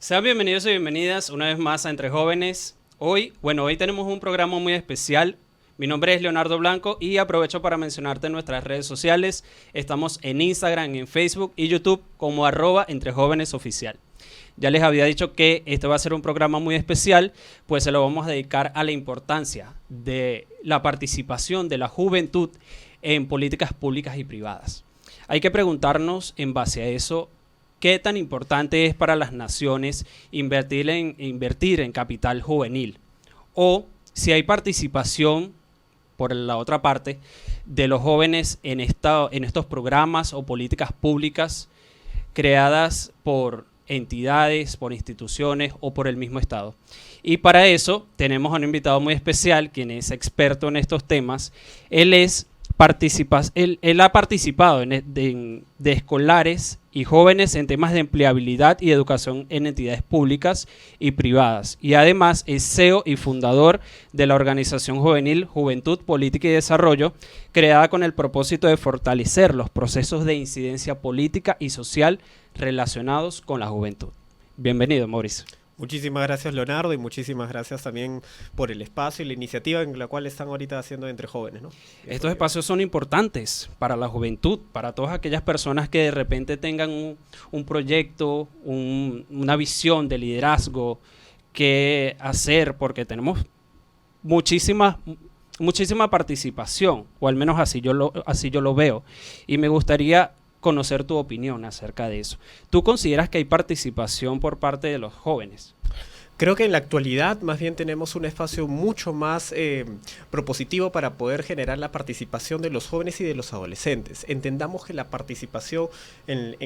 Sean bienvenidos y bienvenidas una vez más a Entre Jóvenes. Hoy tenemos un programa muy especial. Mi nombre es Leonardo Blanco y aprovecho para mencionarte en nuestras redes sociales. Estamos en Instagram, en Facebook y YouTube como @entrejovenesoficial. Ya les había dicho que este va a ser un programa muy especial, pues se lo vamos a dedicar a la importancia de la participación de la juventud en políticas públicas y privadas. Hay que preguntarnos en base a eso, ¿qué tan importante es para las naciones invertir en capital juvenil? O si hay participación, por la otra parte, de los jóvenes en estos programas o políticas públicas creadas por entidades, por instituciones o por el mismo Estado. Y para eso tenemos a un invitado muy especial, quien es experto en estos temas. Él ha participado de escolares y jóvenes en temas de empleabilidad y educación en entidades públicas y privadas. Y además es CEO y fundador de la organización juvenil Juventud, Política y Desarrollo, creada con el propósito de fortalecer los procesos de incidencia política y social relacionados con la juventud. Bienvenido, Mauricio. Muchísimas gracias, Leonardo, y muchísimas gracias también por el espacio y la iniciativa en la cual están ahorita haciendo Entre Jóvenes, ¿no? Estos espacios son importantes para la juventud, para todas aquellas personas que de repente tengan un proyecto, una visión de liderazgo que hacer, porque tenemos muchísima participación, o al menos así yo lo veo, y me gustaría conocer tu opinión acerca de eso. ¿Tú consideras que hay participación por parte de los jóvenes? Creo que en la actualidad más bien tenemos un espacio mucho más propositivo para poder generar la participación de los jóvenes y de los adolescentes. Entendamos que la participación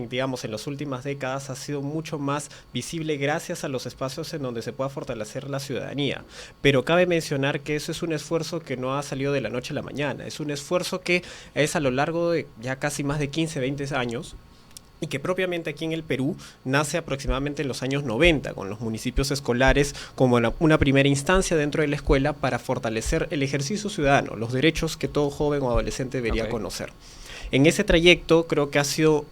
digamos, en las últimas décadas ha sido mucho más visible gracias a los espacios en donde se pueda fortalecer la ciudadanía. Pero cabe mencionar que eso es un esfuerzo que no ha salido de la noche a la mañana. Es un esfuerzo que es a lo largo de ya casi más de 15, 20 años, y que propiamente aquí en el Perú nace aproximadamente en los años 90, con los municipios escolares como una primera instancia dentro de la escuela para fortalecer el ejercicio ciudadano, los derechos que todo joven o adolescente debería conocer. En ese trayecto creo que ha sido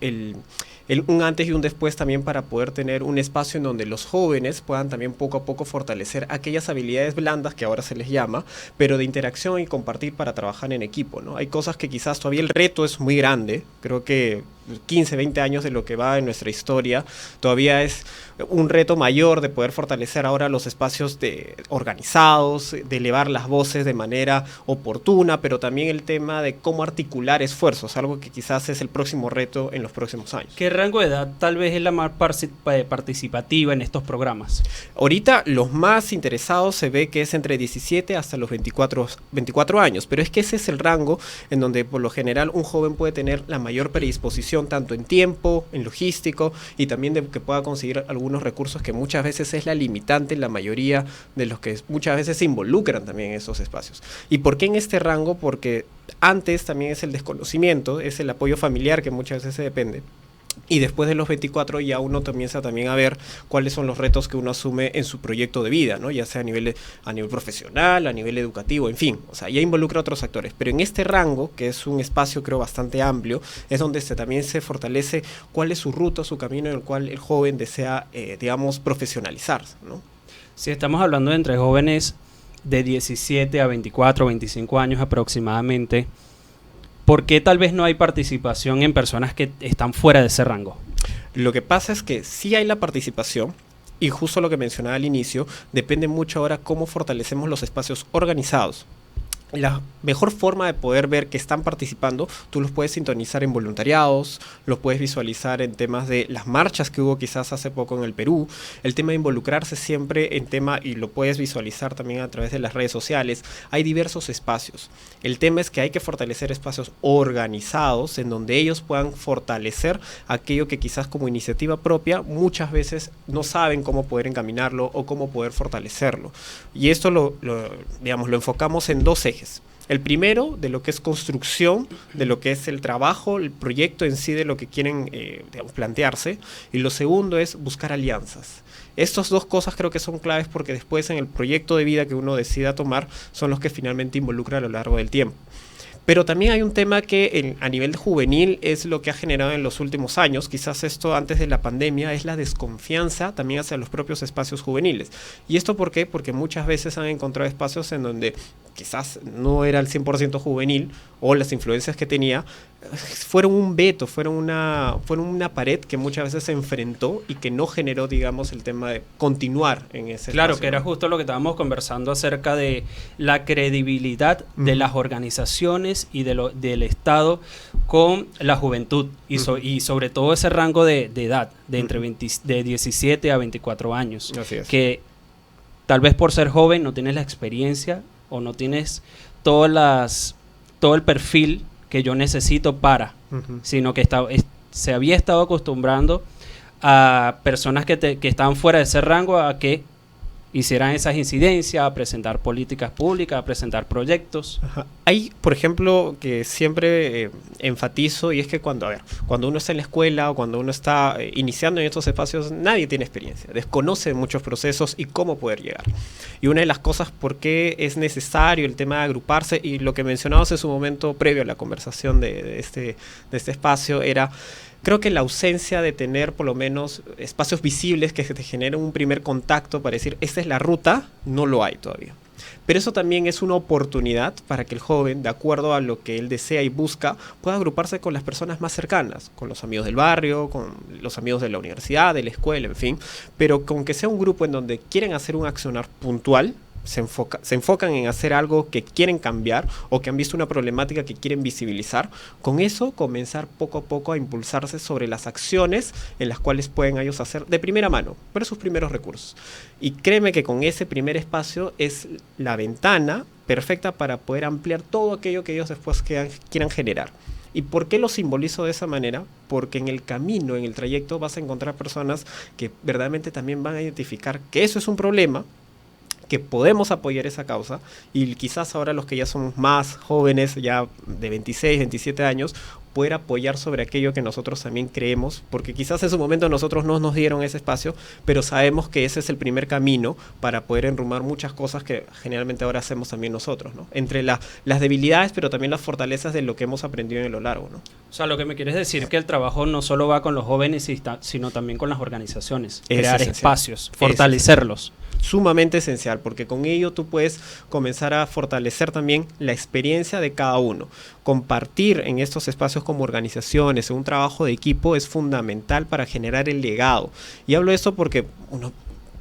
un antes y un después también para poder tener un espacio en donde los jóvenes puedan también poco a poco fortalecer aquellas habilidades blandas que ahora se les llama, pero de interacción y compartir para trabajar en equipo, ¿no? Hay cosas que quizás todavía el reto es muy grande, creo que 15, 20 años de lo que va en nuestra historia, todavía es un reto mayor de poder fortalecer ahora los espacios organizados, de elevar las voces de manera oportuna, pero también el tema de cómo articular esfuerzos, algo que quizás es el próximo reto en los próximos años. ¿Qué rango de edad tal vez es la más participativa en estos programas? Ahorita los más interesados se ve que es entre 17 hasta los 24 años, pero es que ese es el rango en donde por lo general un joven puede tener la mayor predisposición tanto en tiempo, en logístico y también de que pueda conseguir algunos recursos que muchas veces es la limitante en la mayoría de los que muchas veces se involucran también en esos espacios. ¿Y por qué en este rango? Porque antes también es el desconocimiento, es el apoyo familiar que muchas veces se depende. Y después de los 24 ya uno comienza también a ver cuáles son los retos que uno asume en su proyecto de vida, ¿no? Ya sea a nivel profesional, a nivel educativo, en fin, o sea, ya involucra a otros actores. Pero en este rango, que es un espacio creo bastante amplio, es donde también se fortalece cuál es su ruta, su camino en el cual el joven desea, digamos, profesionalizarse, ¿no? Si estamos hablando de entre jóvenes de 17 a 24, 25 años aproximadamente, ¿por qué tal vez no hay participación en personas que están fuera de ese rango? Lo que pasa es que sí hay la participación, y justo lo que mencionaba al inicio, depende mucho ahora cómo fortalecemos los espacios organizados. La mejor forma de poder ver que están participando, tú los puedes sintonizar en voluntariados, los puedes visualizar en temas de las marchas que hubo quizás hace poco en el Perú, el tema de involucrarse siempre en tema, y lo puedes visualizar también a través de las redes sociales. Hay diversos espacios. El tema es que hay que fortalecer espacios organizados en donde ellos puedan fortalecer aquello que quizás como iniciativa propia muchas veces no saben cómo poder encaminarlo o cómo poder fortalecerlo. Y esto lo enfocamos en dos ejes. El primero, de lo que es construcción, de lo que es el trabajo, el proyecto en sí, de lo que quieren plantearse. Y lo segundo es buscar alianzas. Estas dos cosas creo que son claves porque después en el proyecto de vida que uno decida tomar son los que finalmente involucra a lo largo del tiempo. Pero también hay un tema que a nivel juvenil es lo que ha generado en los últimos años, quizás esto antes de la pandemia, es la desconfianza también hacia los propios espacios juveniles. ¿Y esto por qué? Porque muchas veces han encontrado espacios en donde quizás no era el 100% juvenil o las influencias que tenía, fueron un veto, fueron una pared que muchas veces se enfrentó y que no generó, digamos, el tema de continuar en ese Claro, espacio, que era ¿no? justo lo que estábamos conversando acerca de la credibilidad de las organizaciones y del Estado con la juventud y sobre todo ese rango de edad, de entre 17 a 24 años. Así es. Que tal vez por ser joven no tienes la experiencia o no tienes todo el perfil que yo necesito sino que se había estado acostumbrando a personas que estaban fuera de ese rango a que hicieran esas incidencias, a presentar políticas públicas, a presentar proyectos. Ajá. Hay, por ejemplo, que siempre enfatizo, y es que cuando uno está en la escuela o cuando uno está iniciando en estos espacios, nadie tiene experiencia, desconoce muchos procesos y cómo poder llegar. Y una de las cosas por qué es necesario el tema de agruparse, y lo que mencionabas en su momento previo a la conversación de este espacio, era... Creo que la ausencia de tener por lo menos espacios visibles que te generen un primer contacto para decir, esta es la ruta, no lo hay todavía. Pero eso también es una oportunidad para que el joven, de acuerdo a lo que él desea y busca, pueda agruparse con las personas más cercanas, con los amigos del barrio, con los amigos de la universidad, de la escuela, en fin. Pero con que sea un grupo en donde quieren hacer un accionar puntual, se enfocan en hacer algo que quieren cambiar o que han visto una problemática que quieren visibilizar, con eso comenzar poco a poco a impulsarse sobre las acciones en las cuales pueden ellos hacer de primera mano, ver sus primeros recursos. Y créeme que con ese primer espacio es la ventana perfecta para poder ampliar todo aquello que ellos después quieran generar. ¿Y por qué lo simbolizo de esa manera? Porque en el camino, en el trayecto, vas a encontrar personas que verdaderamente también van a identificar que eso es un problema, que podemos apoyar esa causa, y quizás ahora los que ya somos más jóvenes, ya de 26, 27 años, poder apoyar sobre aquello que nosotros también creemos, porque quizás en su momento nosotros no nos dieron ese espacio, pero sabemos que ese es el primer camino para poder enrumar muchas cosas que generalmente ahora hacemos también nosotros, ¿no? Entre las debilidades, pero también las fortalezas de lo que hemos aprendido en lo largo, ¿no? O sea, lo que me quieres decir que el trabajo no solo va con los jóvenes, sino también con las organizaciones, crear espacios, fortalecerlos. Sumamente esencial, porque con ello tú puedes comenzar a fortalecer también la experiencia de cada uno. Compartir en estos espacios como organizaciones, un trabajo de equipo es fundamental para generar el legado. Y hablo de esto porque uno,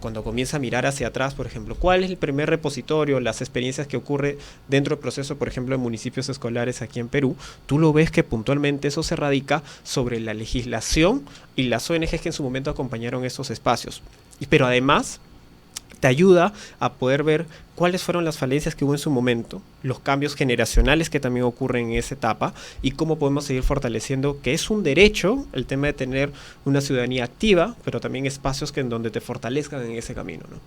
cuando comienza a mirar hacia atrás, por ejemplo, ¿cuál es el primer repositorio, las experiencias que ocurre dentro del proceso, por ejemplo, en municipios escolares aquí en Perú? Tú lo ves que puntualmente eso se radica sobre la legislación y las ONGs que en su momento acompañaron estos espacios. Pero además te ayuda a poder ver cuáles fueron las falencias que hubo en su momento, los cambios generacionales que también ocurren en esa etapa y cómo podemos seguir fortaleciendo que es un derecho el tema de tener una ciudadanía activa, pero también espacios en donde te fortalezcan en ese camino, ¿no?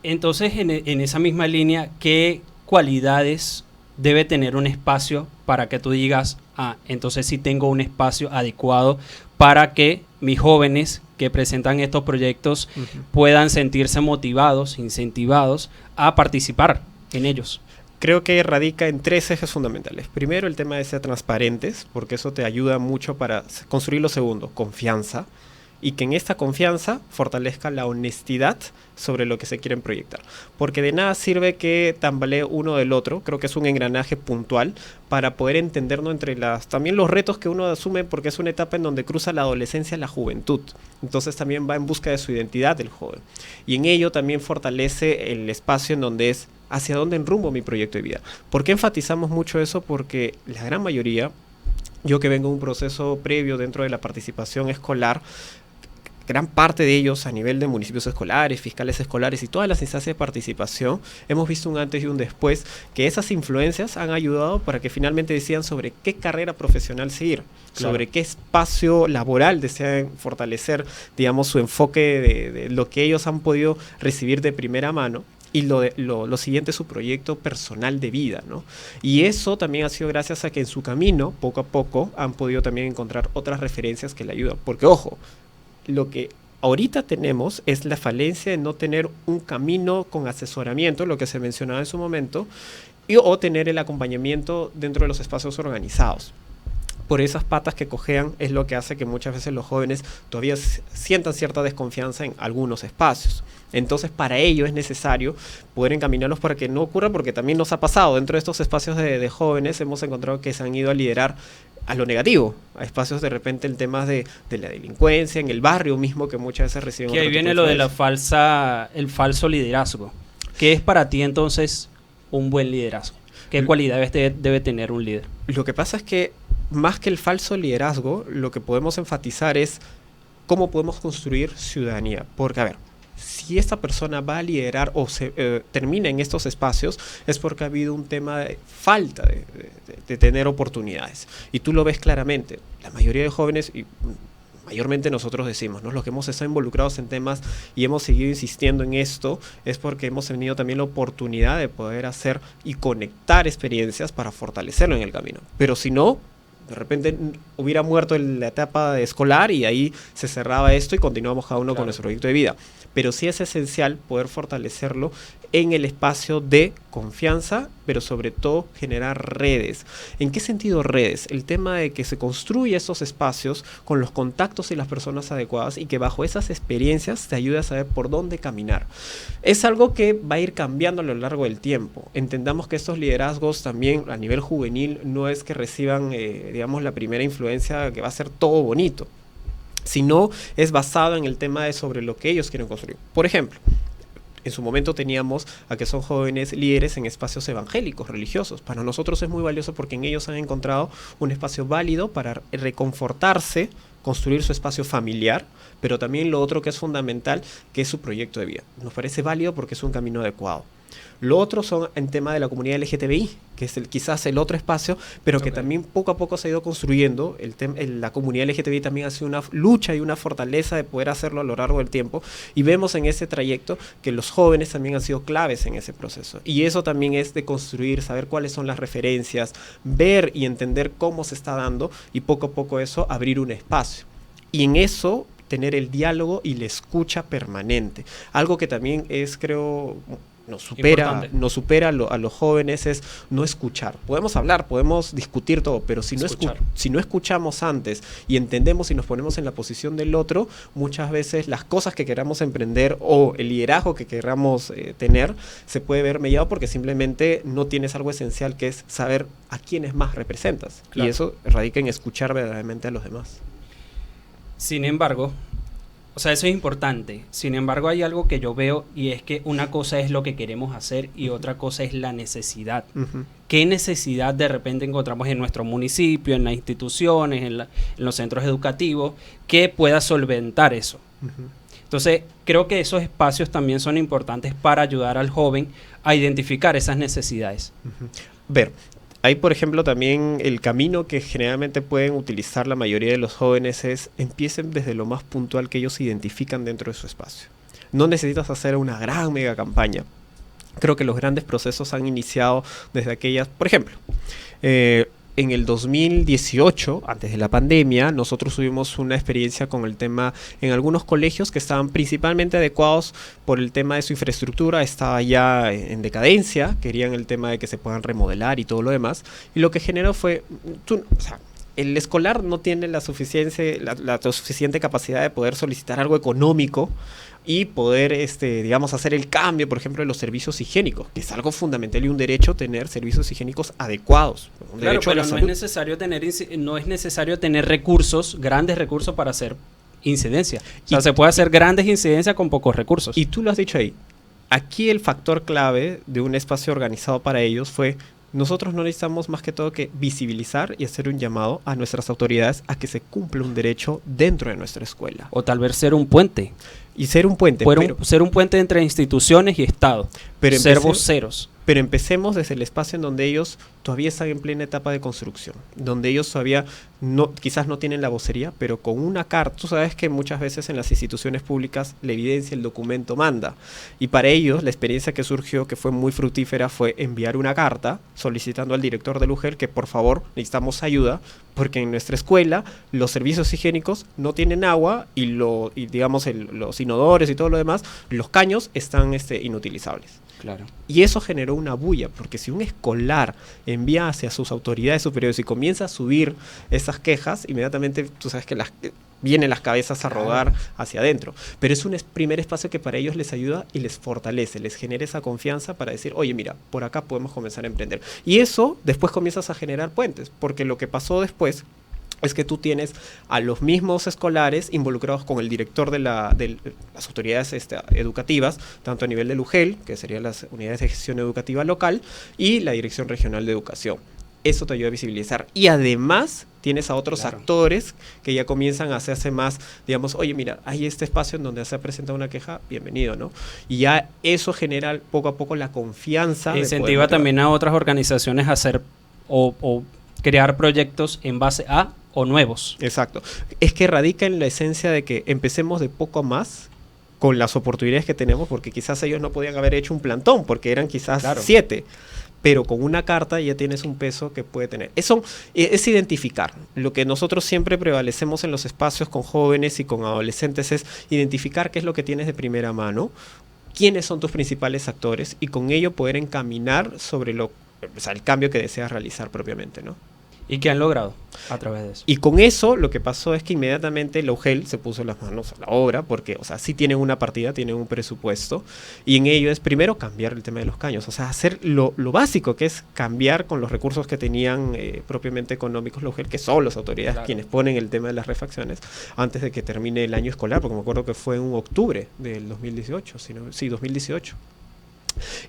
Entonces, en esa misma línea, ¿qué cualidades debe tener un espacio para que tú digas, entonces sí tengo un espacio adecuado para que mis jóvenes que presentan estos proyectos puedan sentirse motivados, incentivados a participar en ellos? Creo que radica en 3 ejes fundamentales. Primero, el tema de ser transparentes, porque eso te ayuda mucho para construir lo segundo, confianza, y que en esta confianza fortalezca la honestidad sobre lo que se quieren proyectar. Porque de nada sirve que tambalee uno del otro, creo que es un engranaje puntual para poder entendernos entre también los retos que uno asume, porque es una etapa en donde cruza la adolescencia y la juventud. Entonces también va en busca de su identidad del joven. Y en ello también fortalece el espacio en donde es hacia dónde enrumbo mi proyecto de vida. ¿Por qué enfatizamos mucho eso? Porque la gran mayoría, yo que vengo de un proceso previo dentro de la participación escolar, gran parte de ellos a nivel de municipios escolares, fiscales escolares y todas las instancias de participación, hemos visto un antes y un después, que esas influencias han ayudado para que finalmente decidan sobre qué carrera profesional seguir, claro, sobre qué espacio laboral desean fortalecer, digamos, su enfoque de lo que ellos han podido recibir de primera mano. Y lo siguiente es su proyecto personal de vida, ¿no? Y eso también ha sido gracias a que en su camino, poco a poco, han podido también encontrar otras referencias que le ayudan. Porque, ojo, lo que ahorita tenemos es la falencia de no tener un camino con asesoramiento, lo que se mencionaba en su momento, o tener el acompañamiento dentro de los espacios organizados. Por esas patas que cojean es lo que hace que muchas veces los jóvenes todavía sientan cierta desconfianza en algunos espacios. Entonces, para ello es necesario poder encaminarlos para que no ocurra, porque también nos ha pasado dentro de estos espacios de jóvenes, hemos encontrado que se han ido a liderar a lo negativo, a espacios de repente en temas de la delincuencia, en el barrio mismo, que muchas veces reciben. Que ahí viene lo de el falso liderazgo. ¿Qué es para ti entonces un buen liderazgo? ¿Qué cualidades debe tener un líder? Lo que pasa es que más que el falso liderazgo, lo que podemos enfatizar es cómo podemos construir ciudadanía. Porque, a ver, si esta persona va a liderar o termina en estos espacios, es porque ha habido un tema de falta de tener oportunidades. Y tú lo ves claramente. La mayoría de jóvenes, y mayormente nosotros decimos, ¿no? Los que hemos estado involucrados en temas y hemos seguido insistiendo en esto, es porque hemos tenido también la oportunidad de poder hacer y conectar experiencias para fortalecerlo en el camino. Pero si no, de repente hubiera muerto en la etapa escolar y ahí se cerraba esto y continuamos cada uno con nuestro proyecto de vida. Pero sí es esencial poder fortalecerlo en el espacio de confianza, pero sobre todo generar redes. ¿En qué sentido redes? El tema de que se construye esos espacios con los contactos y las personas adecuadas y que bajo esas experiencias te ayude a saber por dónde caminar. Es algo que va a ir cambiando a lo largo del tiempo. Entendamos que estos liderazgos también a nivel juvenil no es que reciban, digamos, la primera influencia que va a ser todo bonito, sino es basado en el tema de sobre lo que ellos quieren construir. Por ejemplo, en su momento teníamos a que son jóvenes líderes en espacios evangélicos, religiosos. Para nosotros es muy valioso porque en ellos han encontrado un espacio válido para reconfortarse, construir su espacio familiar, pero también lo otro que es fundamental, que es su proyecto de vida. Nos parece válido porque es un camino adecuado. Lo otro son en tema de la comunidad LGTBI, que es quizás el otro espacio, pero que también poco a poco se ha ido construyendo. La comunidad LGTBI también ha sido una lucha y una fortaleza de poder hacerlo a lo largo del tiempo. Y vemos en ese trayecto que los jóvenes también han sido claves en ese proceso. Y eso también es de construir, saber cuáles son las referencias, ver y entender cómo se está dando y poco a poco eso abrir un espacio. Y en eso tener el diálogo y la escucha permanente. Algo que también es, creo, nos supera a los jóvenes es no escuchar. Podemos hablar, podemos discutir todo, pero si no escuchamos antes y entendemos y nos ponemos en la posición del otro, muchas veces las cosas que queramos emprender o el liderazgo que queramos tener se puede ver mellado porque simplemente no tienes algo esencial que es saber a quiénes más representas. Claro. Y eso radica en escuchar verdaderamente a los demás. Sin embargo, o sea, eso es importante. Sin embargo, hay algo que yo veo y es que una cosa es lo que queremos hacer y otra cosa es la necesidad. Uh-huh. ¿Qué necesidad de repente encontramos en nuestro municipio, en las instituciones, en los centros educativos, que pueda solventar eso? Uh-huh. Entonces, creo que esos espacios también son importantes para ayudar al joven a identificar esas necesidades. Uh-huh. Ver. Hay, por ejemplo, también el camino que generalmente pueden utilizar la mayoría de los jóvenes es empiecen desde lo más puntual que ellos identifican dentro de su espacio. No necesitas hacer una gran mega campaña. Creo que los grandes procesos han iniciado desde aquellas, por ejemplo, en el 2018, antes de la pandemia, nosotros tuvimos una experiencia con el tema en algunos colegios que estaban principalmente adecuados por el tema de su infraestructura, estaba ya en decadencia, querían el tema de que se puedan remodelar y todo lo demás, y lo que generó fue, el escolar no tiene la suficiente capacidad de poder solicitar algo económico y poder, digamos, hacer el cambio, por ejemplo, de los servicios higiénicos, que es algo fundamental y un derecho tener servicios higiénicos adecuados. Claro, pero no es necesario tener recursos, grandes recursos para hacer incidencia. O sea, se puede hacer grandes incidencias con pocos recursos. Y tú lo has dicho ahí. Aquí el factor clave de un espacio organizado para ellos fue: nosotros no necesitamos más que todo que visibilizar y hacer un llamado a nuestras autoridades a que se cumpla un derecho dentro de nuestra escuela. O tal vez ser un puente. Y ser un puente. Ser un puente entre instituciones y Estado. Ser voceros. Pero empecemos desde el espacio en donde ellos todavía están en plena etapa de construcción, donde ellos todavía quizás no tienen la vocería, pero con una carta, tú sabes que muchas veces en las instituciones públicas la evidencia, el documento manda, y para ellos la experiencia que surgió, que fue muy fructífera, fue enviar una carta solicitando al director del UGEL que por favor necesitamos ayuda, porque en nuestra escuela los servicios higiénicos no tienen agua y digamos los inodores y todo lo demás, los caños están inutilizables. Claro. Y eso generó una bulla, porque si un escolar envía hacia sus autoridades superiores y comienza a subir esas quejas, inmediatamente tú sabes que vienen las cabezas a rodar hacia adentro. Pero es un primer espacio que para ellos les ayuda y les fortalece, les genera esa confianza para decir, oye, mira, por acá podemos comenzar a emprender. Y eso después comienzas a generar puentes, porque lo que pasó después es que tú tienes a los mismos escolares involucrados con el director de las autoridades educativas, tanto a nivel del UGEL, que serían las unidades de gestión educativa local, y la Dirección Regional de Educación. Eso te ayuda a visibilizar. Y además tienes a otros actores que ya comienzan a hacerse más, digamos, oye, mira, hay este espacio en donde se ha presentado una queja, bienvenido, ¿no? Y ya eso genera poco a poco la confianza. Incentiva también a otras organizaciones a hacer o crear proyectos en base a o nuevos. Exacto. Es que radica en la esencia de que empecemos de poco a más con las oportunidades que tenemos, porque quizás ellos no podían haber hecho un plantón, porque eran quizás 7, pero con una carta ya tienes un peso que puede tener. Eso es identificar. Lo que nosotros siempre prevalecemos en los espacios con jóvenes y con adolescentes es identificar qué es lo que tienes de primera mano, quiénes son tus principales actores y con ello poder encaminar sobre el cambio que deseas realizar propiamente, ¿no? ¿Y qué han logrado a través de eso? Y con eso lo que pasó es que inmediatamente la UGEL se puso las manos a la obra, porque, o sea, sí tienen una partida, tienen un presupuesto, y en ello es primero cambiar el tema de los caños, o sea, hacer lo básico, que es cambiar con los recursos que tenían propiamente económicos la UGEL, que son las autoridades quienes ponen el tema de las refacciones, antes de que termine el año escolar, porque me acuerdo que fue en octubre del 2018, 2018.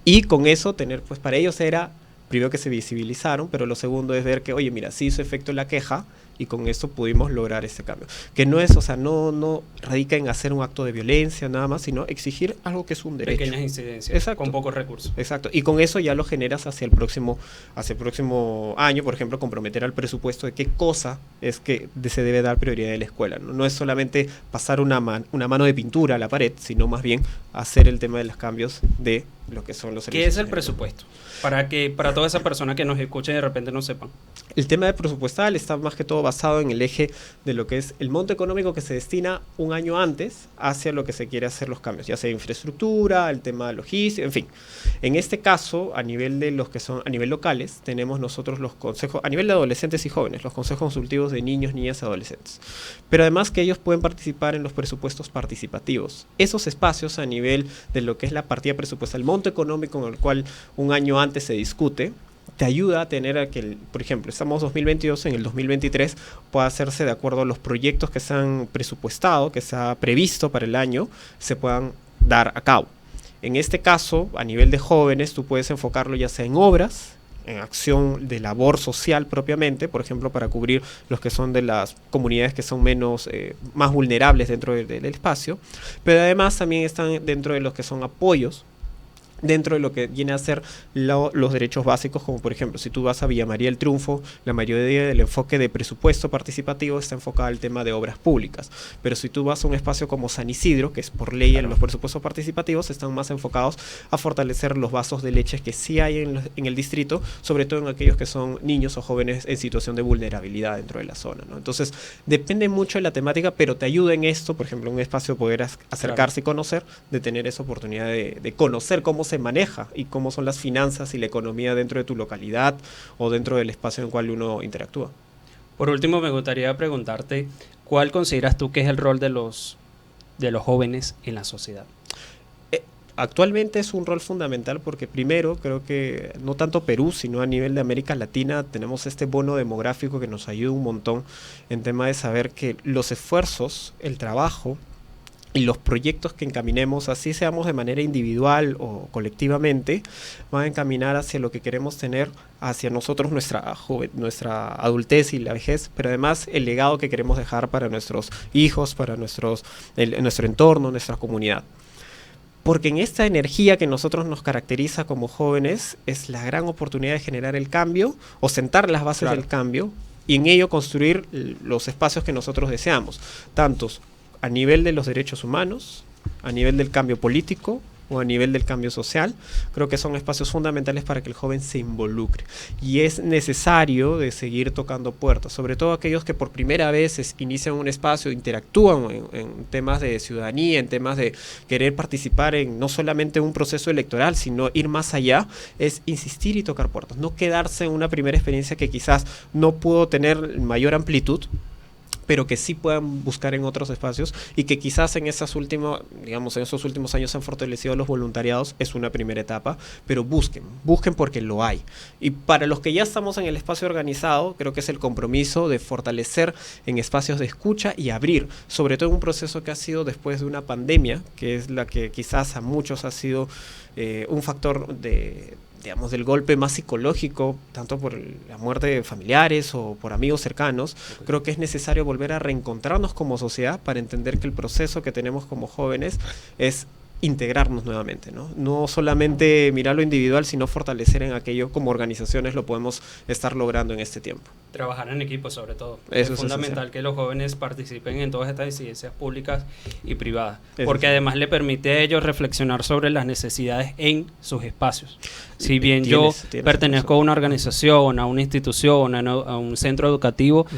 Y con eso tener, pues para ellos era primero que se visibilizaron, pero lo segundo es ver que, oye, mira, sí hizo efecto la queja y con esto pudimos lograr ese cambio. Que no es, o sea, no radica en hacer un acto de violencia nada más, sino exigir algo que es un derecho. Pequeñas incidencias, exacto, con pocos recursos. Exacto, y con eso ya lo generas hacia el próximo año, por ejemplo, comprometer al presupuesto de qué cosa es que se debe dar prioridad en la escuela. No es solamente pasar una mano de pintura a la pared, sino más bien hacer el tema de los cambios de lo que son los servicios. ¿Qué es el presupuesto? Para toda esa persona que nos escuche y de repente no sepan. El tema de presupuestal está más que todo basado en el eje de lo que es el monto económico que se destina un año antes hacia lo que se quiere hacer los cambios, ya sea infraestructura, el tema de logística, en fin. En este caso, a nivel de los que son a nivel locales, tenemos nosotros los consejos, a nivel de adolescentes y jóvenes, los consejos consultivos de niños, niñas y adolescentes. Pero además que ellos pueden participar en los presupuestos participativos. Esos espacios a nivel de lo que es la partida presupuestal, el monto económico en el cual un año antes se discute, te ayuda a tener por ejemplo, estamos 2022, en el 2023 pueda hacerse de acuerdo a los proyectos que se han presupuestado, que se ha previsto para el año, se puedan dar a cabo. En este caso, a nivel de jóvenes, tú puedes enfocarlo ya sea en obras, en acción de labor social propiamente, por ejemplo, para cubrir los que son de las comunidades que son más vulnerables dentro del espacio, pero además también están dentro de los que son apoyos, dentro de lo que viene a ser los derechos básicos, como por ejemplo, si tú vas a Villa María del Triunfo, la mayoría del enfoque de presupuesto participativo está enfocado al tema de obras públicas, pero si tú vas a un espacio como San Isidro, que es por ley en los presupuestos participativos, están más enfocados a fortalecer los vasos de leche que sí hay en el distrito, sobre todo en aquellos que son niños o jóvenes en situación de vulnerabilidad dentro de la zona, ¿no? Entonces, depende mucho de la temática, pero te ayuda en esto, por ejemplo, un espacio poder acercarse y conocer, de tener esa oportunidad de conocer cómo se maneja y cómo son las finanzas y la economía dentro de tu localidad o dentro del espacio en el cual uno interactúa. Por último, me gustaría preguntarte, ¿cuál consideras tú que es el rol de los jóvenes en la sociedad? Actualmente es un rol fundamental porque primero creo que no tanto Perú, sino a nivel de América Latina tenemos este bono demográfico que nos ayuda un montón en tema de saber que los esfuerzos, el trabajo y los proyectos que encaminemos, así seamos de manera individual o colectivamente, van a encaminar hacia lo que queremos tener, hacia nosotros, nuestra adultez y la vejez, pero además el legado que queremos dejar para nuestros hijos, para nuestro entorno, nuestra comunidad. porque en esta energía que nosotros nos caracteriza como jóvenes es la gran oportunidad de generar el cambio o sentar las bases del cambio y en ello construir los espacios que nosotros deseamos, tantos a nivel de los derechos humanos, a nivel del cambio político o a nivel del cambio social. Creo que son espacios fundamentales para que el joven se involucre y es necesario de seguir tocando puertas, sobre todo aquellos que por primera vez inician un espacio, interactúan en temas de ciudadanía, en temas de querer participar en no solamente un proceso electoral, sino ir más allá, es insistir y tocar puertas, no quedarse en una primera experiencia que quizás no pudo tener mayor amplitud, pero que sí puedan buscar en otros espacios y que quizás en esos últimos años se han fortalecido los voluntariados, es una primera etapa, pero busquen porque lo hay. Y para los que ya estamos en el espacio organizado, creo que es el compromiso de fortalecer en espacios de escucha y abrir, sobre todo en un proceso que ha sido después de una pandemia, que es la que quizás a muchos ha sido un factor del golpe más psicológico, tanto por la muerte de familiares o por amigos cercanos. Creo que es necesario volver a reencontrarnos como sociedad para entender que el proceso que tenemos como jóvenes es integrarnos nuevamente, ¿no? No solamente mirar lo individual, sino fortalecer en aquello como organizaciones lo podemos estar logrando en este tiempo. Trabajar en equipo sobre todo. Eso es fundamental esencial. Que los jóvenes participen en todas estas incidencias públicas y privadas, porque además le permite a ellos reflexionar sobre las necesidades en sus espacios. Si bien yo pertenezco a una organización, a una institución, a un centro educativo,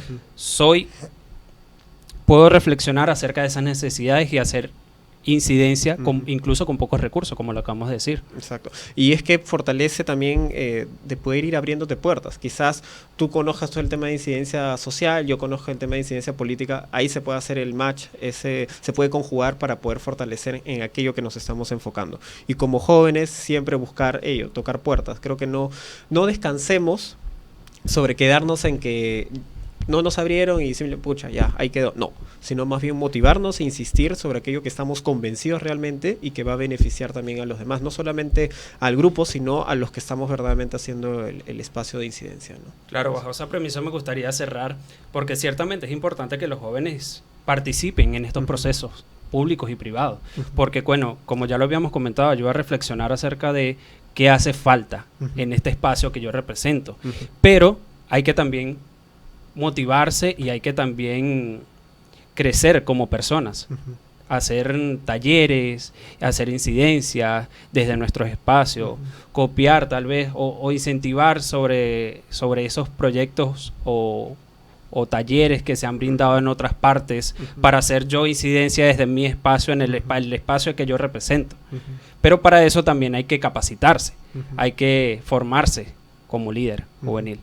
puedo reflexionar acerca de esas necesidades y hacer incidencia, incluso con pocos recursos, como lo acabamos de decir. Exacto. Y es que fortalece también de poder ir abriéndote puertas. Quizás tú conozcas todo el tema de incidencia social, yo conozco el tema de incidencia política, ahí se puede hacer el match, se puede conjugar para poder fortalecer en aquello que nos estamos enfocando. Y como jóvenes, siempre buscar ello, tocar puertas. Creo que no descansemos sobre quedarnos en que no nos abrieron y simplemente, pucha, ya, ahí quedó. No, sino más bien motivarnos e insistir sobre aquello que estamos convencidos realmente y que va a beneficiar también a los demás, no solamente al grupo, sino a los que estamos verdaderamente haciendo el espacio de incidencia, ¿no? Claro, bajo esa premisa me gustaría cerrar, porque ciertamente es importante que los jóvenes participen en estos procesos públicos y privados, porque bueno, como ya lo habíamos comentado, ayuda a reflexionar acerca de qué hace falta en este espacio que yo represento, pero hay que también motivarse y hay que también crecer como personas, hacer talleres, hacer incidencias desde nuestros espacios, copiar tal vez o incentivar sobre esos proyectos o talleres que se han brindado en otras partes para hacer yo incidencia desde mi espacio, en el espacio que yo represento. Pero para eso también hay que capacitarse, hay que formarse como líder juvenil.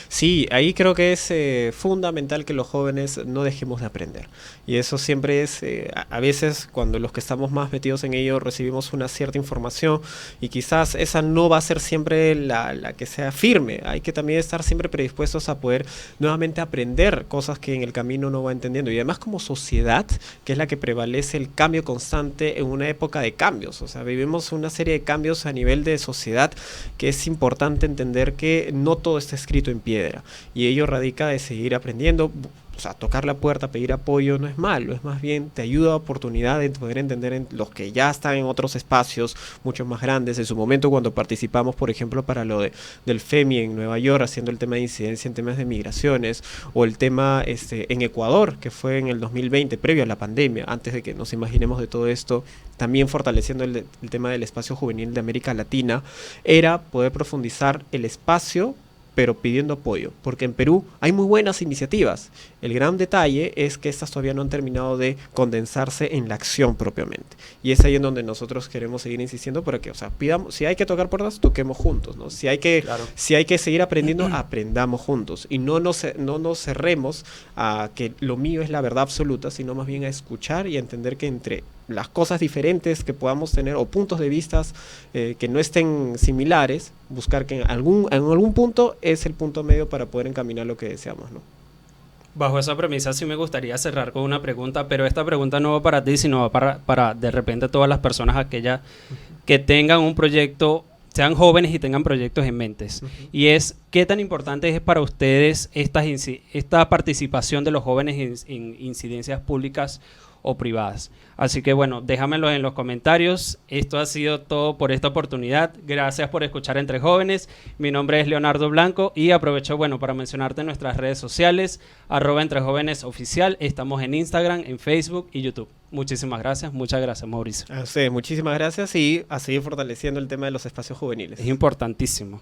Sí, ahí creo que es fundamental que los jóvenes no dejemos de aprender. Y eso siempre es, a veces cuando los que estamos más metidos en ello recibimos una cierta información y quizás esa no va a ser siempre la que sea firme. Hay que también estar siempre predispuestos a poder nuevamente aprender cosas que en el camino no va entendiendo. Y además como sociedad, que es la que prevalece el cambio constante en una época de cambios. O sea, vivimos una serie de cambios a nivel de sociedad que es importante entender que no todo está escrito en piedra y ello radica de seguir aprendiendo. O sea, tocar la puerta, pedir apoyo no es malo, es más bien te ayuda a oportunidad de poder entender en los que ya están en otros espacios mucho más grandes. En su momento cuando participamos, por ejemplo, para lo del FEMI en Nueva York, haciendo el tema de incidencia en temas de migraciones, o el tema en Ecuador, que fue en el 2020, previo a la pandemia, antes de que nos imaginemos de todo esto, también fortaleciendo el tema del espacio juvenil de América Latina, era poder profundizar el espacio pero pidiendo apoyo, porque en Perú hay muy buenas iniciativas. El gran detalle es que estas todavía no han terminado de condensarse en la acción propiamente. Y es ahí en donde nosotros queremos seguir insistiendo para que, o sea, pidamos, si hay que tocar puertas, toquemos juntos, ¿no? Si hay que seguir aprendiendo, aprendamos juntos. Y no nos cerremos a que lo mío es la verdad absoluta, sino más bien a escuchar y a entender que entre las cosas diferentes que podamos tener o puntos de vista que no estén similares, buscar que en algún punto es el punto medio para poder encaminar lo que deseamos, ¿no? Bajo esa premisa sí me gustaría cerrar con una pregunta, pero esta pregunta no va para ti, sino va para de repente todas las personas aquellas que tengan un proyecto, sean jóvenes y tengan proyectos en mentes. Y es, ¿qué tan importante es para ustedes esta participación de los jóvenes en incidencias públicas o privadas. Así que bueno, déjamelo en los comentarios. Esto ha sido todo por esta oportunidad. Gracias por escuchar Entre Jóvenes. Mi nombre es Leonardo Blanco y aprovecho para mencionarte en nuestras redes sociales, @entrejovenesoficial. Estamos en Instagram, en Facebook y YouTube. Muchísimas gracias. Muchas gracias, Mauricio. A ustedes, muchísimas gracias y a seguir fortaleciendo el tema de los espacios juveniles. Es importantísimo.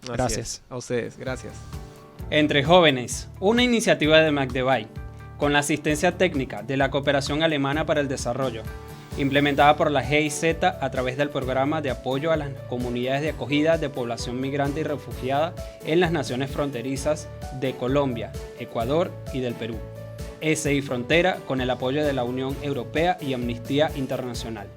Así Gracias. es. A ustedes, gracias. Entre Jóvenes, una iniciativa de Magdebay, con la asistencia técnica de la Cooperación Alemana para el Desarrollo, implementada por la GIZ a través del Programa de Apoyo a las Comunidades de Acogida de Población Migrante y Refugiada en las Naciones Fronterizas de Colombia, Ecuador y del Perú. SI Frontera, con el apoyo de la Unión Europea y Amnistía Internacional.